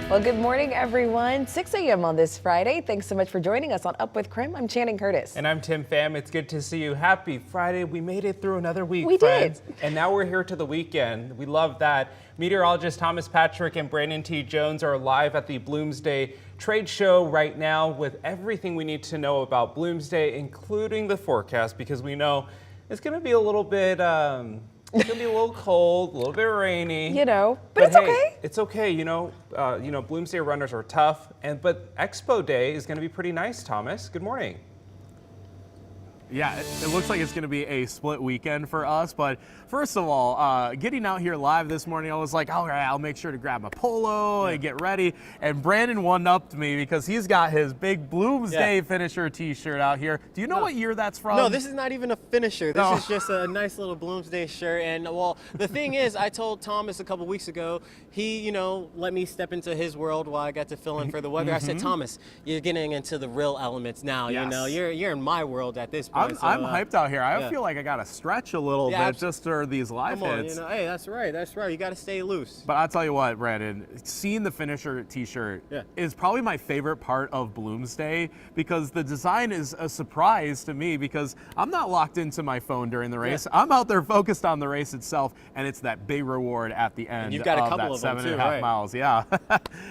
Well, good morning, everyone. 6 a.m. on this Friday. Thanks so much for joining us on Up with KREM. I'm Channing Curtis. And I'm Tim Pham. It's good to see you. Happy Friday. We made it through another week, We friends. did. And now we're here to the weekend. We love that. Meteorologist Thomas Patrick and Brandon T. Jones are live at the Bloomsday Trade Show right now with everything we need to know about Bloomsday, including the forecast, because we know it's going to be a little bit... It's gonna be a little cold, a little bit rainy. But it's hey, okay. It's okay. Bloomsday runners are tough, but Expo Day is gonna be pretty nice. Thomas, good morning. Yeah, it looks like it's going to be a split weekend for us. But first of all, getting out here live this morning, I was like, all right, I'll make sure to grab my polo and get ready. And Brandon one-upped me because he's got his big Bloomsday finisher T-shirt out here. Do you know what year that's from? No, this is not even a finisher. This is just a nice little Bloomsday shirt. And well, the thing is, I told Thomas a couple weeks ago, he, let me step into his world while I got to fill in for the weather. I said, Thomas, you're getting into the real elements now. Yes. You're in my world at this point. I'm hyped out here. I feel like I got to stretch a little bit just for these live hits. Hey, that's right. You got to stay loose. But I'll tell you what, Brandon, seeing the finisher T-shirt is probably my favorite part of Bloomsday because the design is a surprise to me because I'm not locked into my phone during the race. I'm out there focused on the race itself, and it's that big reward at the end. And you've got a couple of that of them 7.5 miles. Yeah,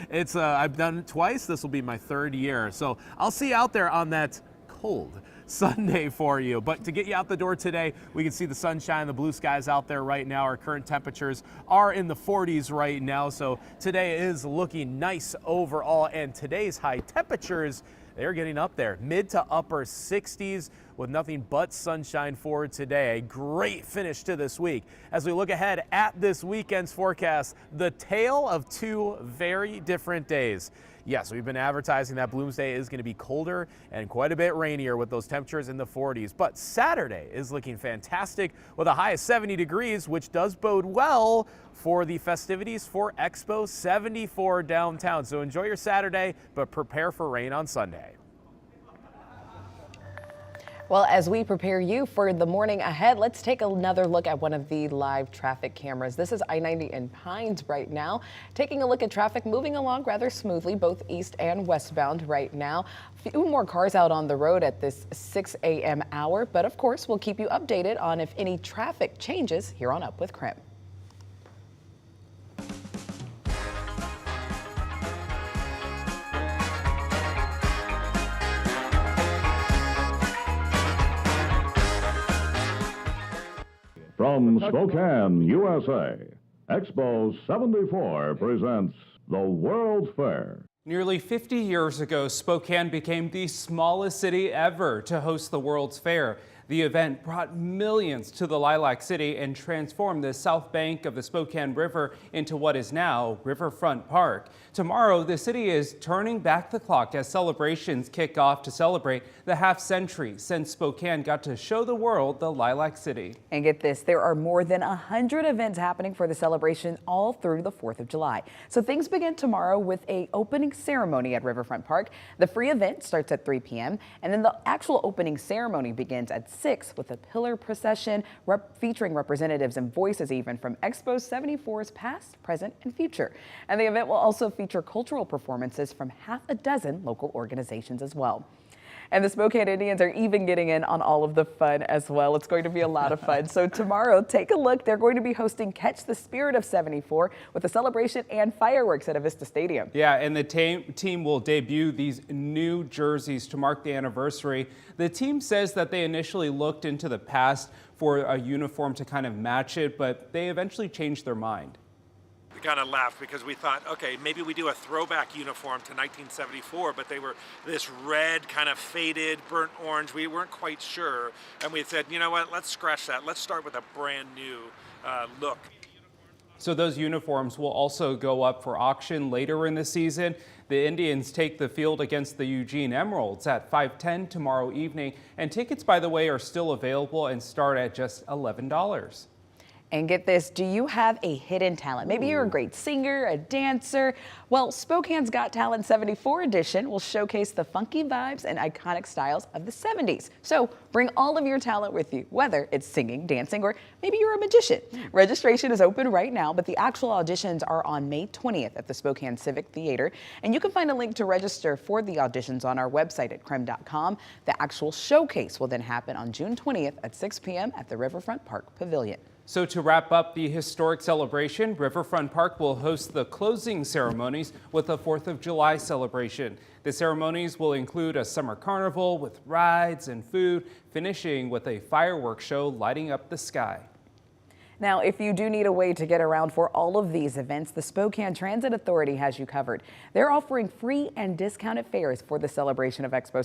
it's I've done it twice. This will be my third year, so I'll see you out there on that cold Sunday for you. But to get you out the door today, we can see the sunshine, the blue skies out there right now. Our current temperatures are in the 40s right now, so today is looking nice overall. And today's high temperatures, they're getting up there, mid to upper 60s with nothing but sunshine for today. A great finish to this week. As we look ahead at this weekend's forecast, the tale of two very different days. Yes, we've been advertising that Bloomsday is going to be colder and quite a bit rainier with those temperatures in the 40s. But Saturday is looking fantastic with a high of 70 degrees, which does bode well for the festivities for Expo 74 downtown. So enjoy your Saturday, but prepare for rain on Sunday. Well, as we prepare you for the morning ahead, let's take another look at one of the live traffic cameras. This is I-90 in Pines right now. Taking a look at traffic moving along rather smoothly, both east and westbound right now. A few more cars out on the road at this 6 a.m. hour, but of course, we'll keep you updated on if any traffic changes here on Up with KREM. From Spokane, USA, Expo 74 presents the World's Fair. Nearly 50 years ago, Spokane became the smallest city ever to host the World's Fair. The event brought millions to the Lilac City and transformed the south bank of the Spokane River into what is now Riverfront Park. Tomorrow, the city is turning back the clock as celebrations kick off to celebrate the half-century since Spokane got to show the world the Lilac City. And get this, there are more than 100 events happening for the celebration all through the 4th of July. So things begin tomorrow with a opening ceremony at Riverfront Park. The free event starts at 3 p.m. and then the actual opening ceremony begins at 6 with a pillar procession featuring representatives and voices even from Expo 74's past, present, and future. And the event will also feature cultural performances from half a dozen local organizations as well. And the Spokane Indians are even getting in on all of the fun as well. It's going to be a lot of fun. So tomorrow, take a look. They're going to be hosting Catch the Spirit of 74 with a celebration and fireworks at Avista Stadium. Yeah, and the team will debut these new jerseys to mark the anniversary. The team says that they initially looked into the past for a uniform to kind of match it, but they eventually changed their mind. We kind of laughed because we thought, okay, maybe we do a throwback uniform to 1974, but they were this red, kind of faded, burnt orange. We weren't quite sure. And we said, you know what, let's scratch that. Let's start with a brand new look. So those uniforms will also go up for auction later in the season. The Indians take the field against the Eugene Emeralds at 5:10 tomorrow evening. And tickets, by the way, are still available and start at just $11. And get this, do you have a hidden talent? Maybe you're a great singer, a dancer. Well, Spokane's Got Talent 74 edition will showcase the funky vibes and iconic styles of the 70s. So bring all of your talent with you, whether it's singing, dancing, or maybe you're a magician. Registration is open right now, but the actual auditions are on May 20th at the Spokane Civic Theater. And you can find a link to register for the auditions on our website at KREM.com. The actual showcase will then happen on June 20th at 6 p.m. at the Riverfront Park Pavilion. So to wrap up the historic celebration, Riverfront Park will host the closing ceremonies with a 4th of July celebration. The ceremonies will include a summer carnival with rides and food, finishing with a fireworks show lighting up the sky. Now, if you do need a way to get around for all of these events, the Spokane Transit Authority has you covered. They're offering free and discounted fares for the celebration of Expo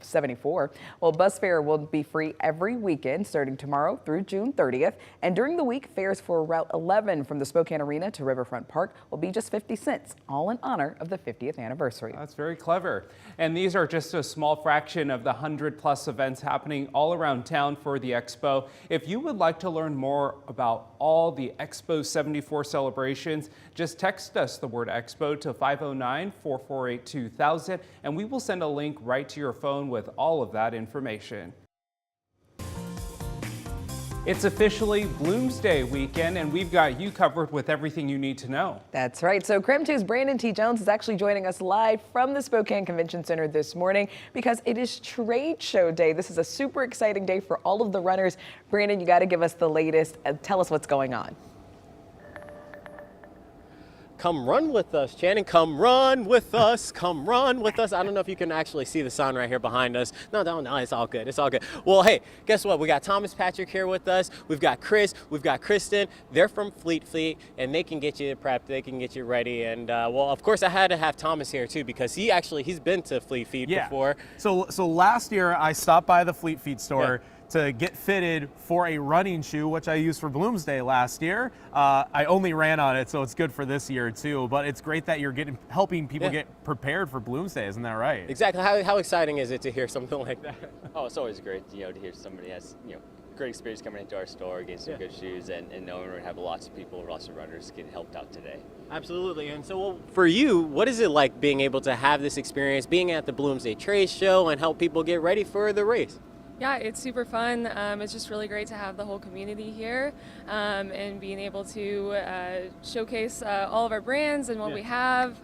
74. Well, bus fare will be free every weekend starting tomorrow through June 30th. And during the week, fares for Route 11 from the Spokane Arena to Riverfront Park will be just 50 cents, all in honor of the 50th anniversary. That's very clever. And these are just a small fraction of the 100+ events happening all around town for the Expo. If you would like to learn more about all the Expo 74 celebrations, just text us the word Expo to 509-448-2000 and we will send a link right to your phone with all of that information. It's officially Bloomsday weekend, and we've got you covered with everything you need to know. That's right. So KREM 2's Brandon T. Jones is actually joining us live from the Spokane Convention Center this morning because it is Trade Show Day. This is a super exciting day for all of the runners. Brandon, you got to give us the latest. Tell us what's going on. Come run with us, Channing. Come run with us. Come run with us. I don't know if you can actually see the sign right here behind us. No, it's all good. It's all good. Well, hey, guess what? We got Thomas Patrick here with us. We've got Chris. We've got Kristen. They're from Fleet, and they can get you prepped. They can get you ready. And, well, of course, I had to have Thomas here, too, because he's been to Fleet before. So last year, I stopped by the Fleet Feet store to get fitted for a running shoe, which I used for Bloomsday last year. I only ran on it, so it's good for this year too. But it's great that you're helping people get prepared for Bloomsday, isn't that right? Exactly. How exciting is it to hear something like that? Oh, it's always great, to hear somebody has, great experience coming into our store, getting some good shoes, and knowing we're gonna have lots of people, lots of runners getting helped out today. Absolutely. And so for you, what is it like being able to have this experience, being at the Bloomsday Trade show and help people get ready for the race? Yeah, it's super fun. It's just really great to have the whole community here and being able to showcase all of our brands and what we have.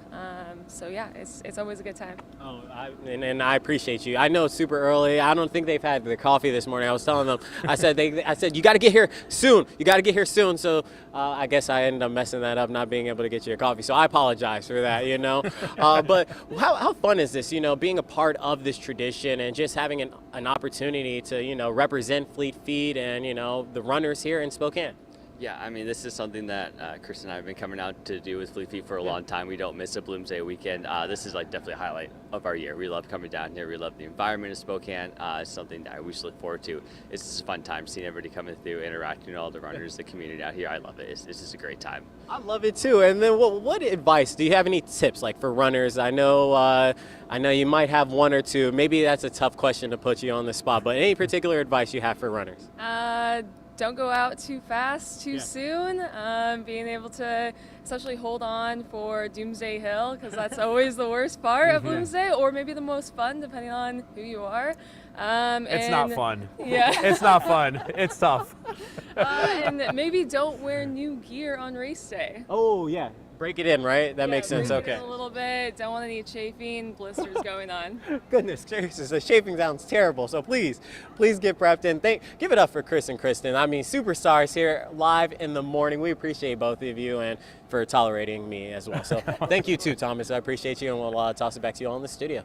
So yeah, it's always a good time. Oh, and I appreciate you. I know it's super early. I don't think they've had their coffee this morning. I was telling them, I said you got to get here soon. You got to get here soon. So I guess I ended up messing that up, not being able to get you your coffee. So I apologize for that. But how fun is this? Being a part of this tradition and just having an opportunity to represent Fleet Feet and the runners here in Spokane. Yeah, I mean, this is something that Chris and I have been coming out to do with Fleet Feet for a long time. We don't miss a Bloomsday weekend. This is definitely a highlight of our year. We love coming down here. We love the environment of Spokane. It's something that we look forward to. It's just a fun time seeing everybody coming through, interacting with all the runners, the community out here. I love it. It's just a great time. I love it too. And then what advice do you have? Any tips for runners? I know you might have one or two. Maybe that's a tough question to put you on the spot, but any particular advice you have for runners? Don't go out too fast, too soon. Being able to especially hold on for Doomsday Hill, because that's always the worst part of Bloomsday, or maybe the most fun, depending on who you are. It's not fun. Yeah. It's not fun. It's tough. And maybe don't wear new gear on race day. Oh, yeah. Break it in, right? That makes sense. Break it Okay. in a little bit. Don't want any chafing, blisters going on. Goodness gracious, the chafing sounds terrible. So please get prepped and give it up for Chris and Kristen. I mean, superstars here live in the morning. We appreciate both of you and for tolerating me as well. So thank you too, Thomas. I appreciate you, and we'll toss it back to you all in the studio.